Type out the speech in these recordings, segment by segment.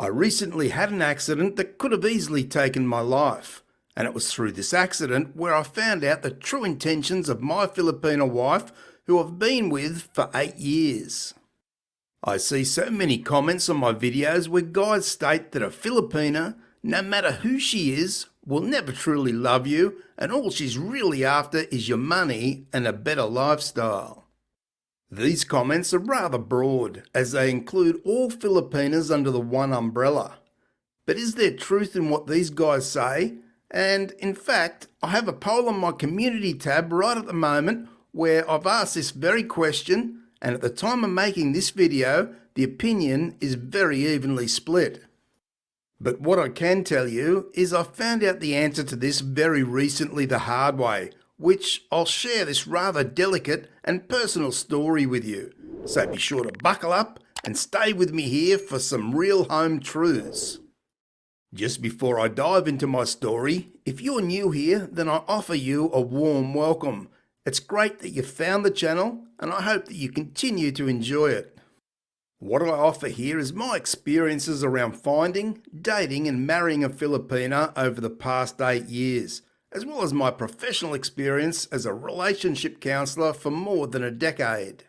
I recently had an accident that could have easily taken my life, and it was through this accident where I found out the true intentions of my Filipina wife who I've been with for 8 years. I see so many comments on my videos where guys state that a Filipina, no matter who she is, will never truly love you and all she's really after is your money and a better lifestyle. These comments are rather broad as they include all Filipinas under the one umbrella. But is there truth in what these guys say? And in fact, I have a poll on my community tab right at the moment where I've asked this very question, and at the time of making this video, the opinion is very evenly split. But what I can tell you is I found out the answer to this very recently the hard way, which I'll share this rather delicate and personal story with you. So be sure to buckle up and stay with me here for some real home truths. Just before I dive into my story, if you're new here, then I offer you a warm welcome. It's great that you found the channel, and I hope that you continue to enjoy it. What I offer here is my experiences around finding, dating and marrying a Filipina over the past 8 years, as well as my professional experience as a relationship counsellor for more than a decade.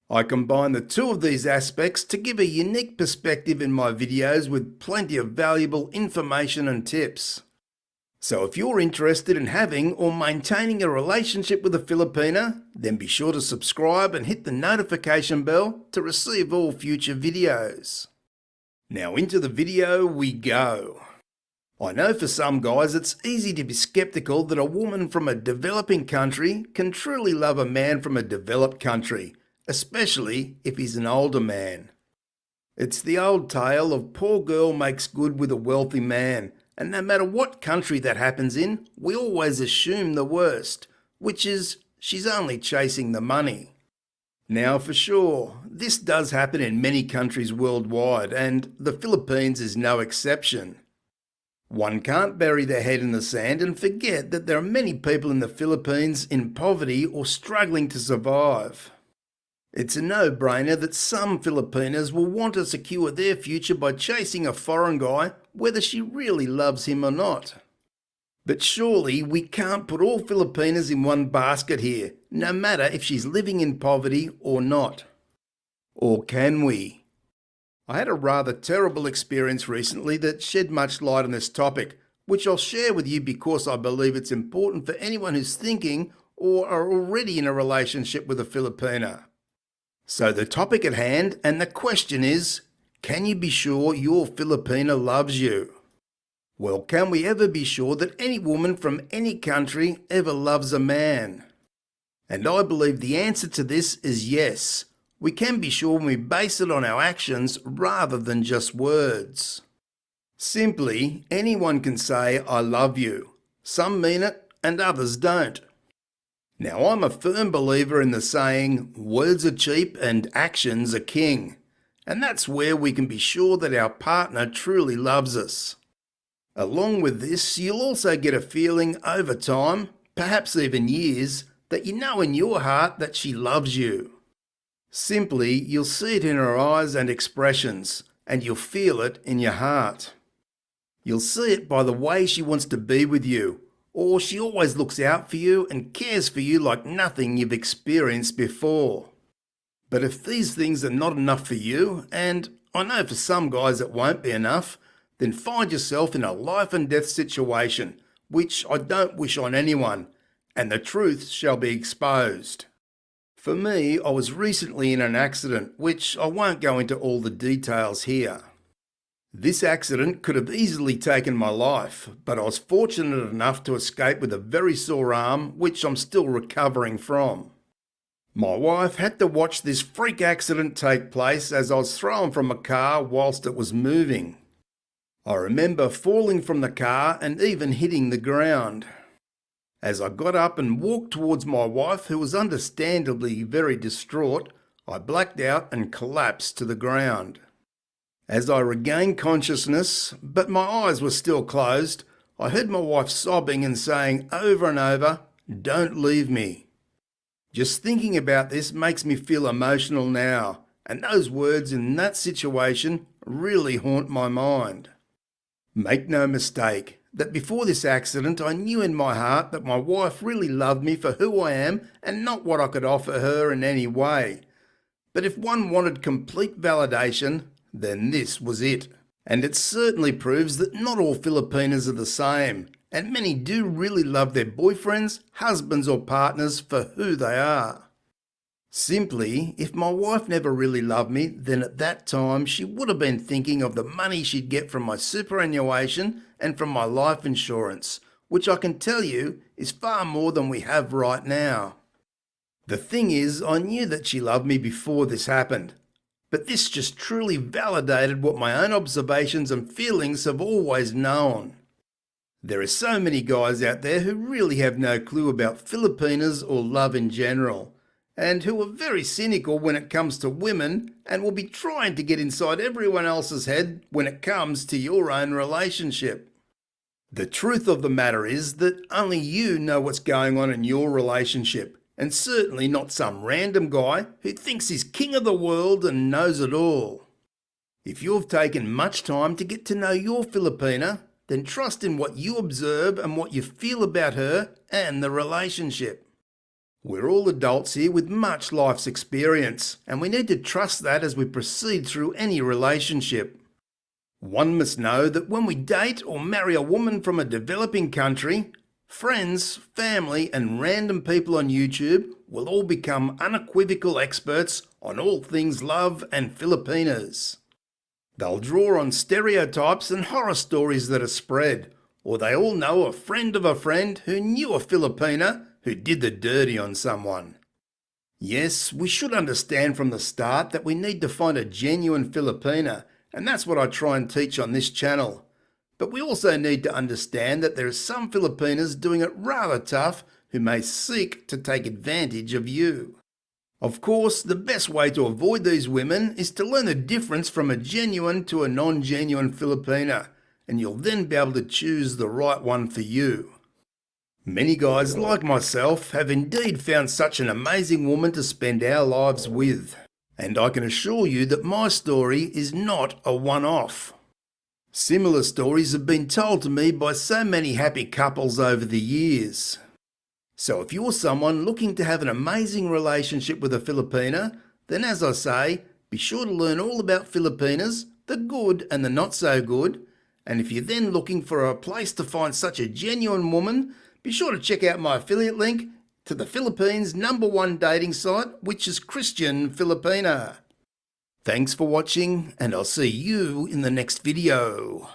I combine the two of these aspects to give a unique perspective in my videos with plenty of valuable information and tips. So if you're interested in having or maintaining a relationship with a Filipina, then be sure to subscribe and hit the notification bell to receive all future videos. Now into the video we go. I know for some guys it's easy to be skeptical that a woman from a developing country can truly love a man from a developed country, especially if he's an older man. It's the old tale of poor girl makes good with a wealthy man, and no matter what country that happens in, we always assume the worst, which is she's only chasing the money. Now for sure, this does happen in many countries worldwide, and the Philippines is no exception. One can't bury their head in the sand and forget that there are many people in the Philippines in poverty or struggling to survive. It's a no-brainer that some Filipinas will want to secure their future by chasing a foreign guy, whether she really loves him or not. But surely we can't put all Filipinas in one basket here, no matter if she's living in poverty or not. Or can we? I had a rather terrible experience recently that shed much light on this topic, which I'll share with you because I believe it's important for anyone who's thinking or are already in a relationship with a Filipina. So the topic at hand and the question is, can you be sure your Filipina loves you? Well, can we ever be sure that any woman from any country ever loves a man? And I believe the answer to this is yes. We can be sure when we base it on our actions rather than just words. Simply, anyone can say, I love you. Some mean it and others don't. Now, I'm a firm believer in the saying, words are cheap and actions are king. And that's where we can be sure that our partner truly loves us. Along with this, you'll also get a feeling over time, perhaps even years, that you know in your heart that she loves you. Simply, you'll see it in her eyes and expressions, and you'll feel it in your heart. You'll see it by the way she wants to be with you, or she always looks out for you and cares for you like nothing you've experienced before. But if these things are not enough for you, and I know for some guys it won't be enough, then find yourself in a life and death situation, which I don't wish on anyone, and the truth shall be exposed. For me, I was recently in an accident, which I won't go into all the details here. This accident could have easily taken my life, but I was fortunate enough to escape with a very sore arm, which I'm still recovering from. My wife had to watch this freak accident take place as I was thrown from a car whilst it was moving. I remember falling from the car and even hitting the ground. As I got up and walked towards my wife, who was understandably very distraught, I blacked out and collapsed to the ground. As I regained consciousness, but my eyes were still closed, I heard my wife sobbing and saying over and over, "Don't leave me." Just thinking about this makes me feel emotional now, and those words in that situation really haunt my mind. Make no mistake that before this accident I knew in my heart that my wife really loved me for who I am and not what I could offer her in any way. But if one wanted complete validation, then this was it. And it certainly proves that not all Filipinas are the same, and many do really love their boyfriends, husbands or partners for who they are. Simply, if my wife never really loved me, then at that time she would have been thinking of the money she'd get from my superannuation and from my life insurance, which I can tell you is far more than we have right now. The thing is, I knew that she loved me before this happened, but this just truly validated what my own observations and feelings have always known. There are so many guys out there who really have no clue about Filipinas or love in general, and who are very cynical when it comes to women and will be trying to get inside everyone else's head when it comes to your own relationship. The truth of the matter is that only you know what's going on in your relationship, and certainly not some random guy who thinks he's king of the world and knows it all. If you've taken much time to get to know your Filipina, then trust in what you observe and what you feel about her and the relationship. We're all adults here with much life's experience, and we need to trust that as we proceed through any relationship. One must know that when we date or marry a woman from a developing country, friends, family and random people on YouTube will all become unequivocal experts on all things love and Filipinas. They'll draw on stereotypes and horror stories that are spread, or they all know a friend of a friend who knew a Filipina who did the dirty on someone. Yes, we should understand from the start that we need to find a genuine Filipina, and that's what I try and teach on this channel. But we also need to understand that there are some Filipinas doing it rather tough who may seek to take advantage of you. Of course, the best way to avoid these women is to learn the difference from a genuine to a non-genuine Filipina, and you'll then be able to choose the right one for you. Many guys like myself have indeed found such an amazing woman to spend our lives with, and I can assure you that my story is not a one-off. Similar stories have been told to me by so many happy couples over the years. So if you're someone looking to have an amazing relationship with a Filipina, then as I say, be sure to learn all about Filipinas, the good and the not so good, and if you're then looking for a place to find such a genuine woman, be sure to check out my affiliate link to the Philippines' #1 dating site, which is Christian Filipina. Thanks for watching, and I'll see you in the next video.